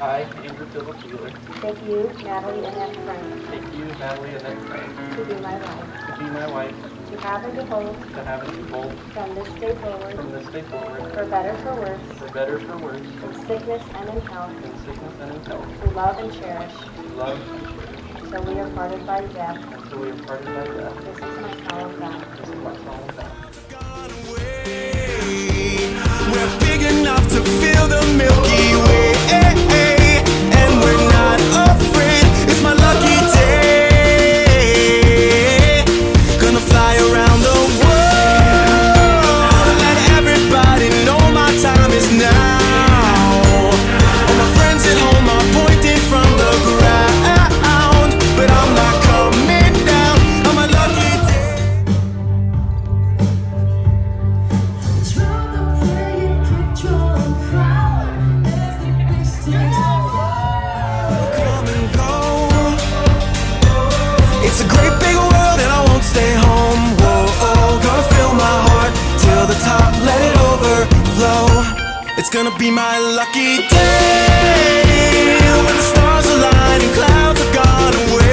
I, Andrew Philip Wheeler, take you, Natalie Annette Frank, take you, Natalie Annette Frank, to be my wife, to be my wife, to have and to hold, from this day forward, for better for worse, in sickness and in health, health, to love and cherish, love and cherish, till we are parted by death. until we are parted by death. This is my solemn vow. This is my solemn vow. We're big enough to feel the Milky Way, and we're not afraid. It's my lucky day. Gonna fly around the world, let everybody know my time is now. All my friends at home are pointing from the ground, but I'm not coming down on my lucky day. Come and go. It's a great big world and I won't stay home. Whoa, gonna fill my heart till the top, let it overflow. It's gonna be my lucky day when the stars align and clouds have gone away.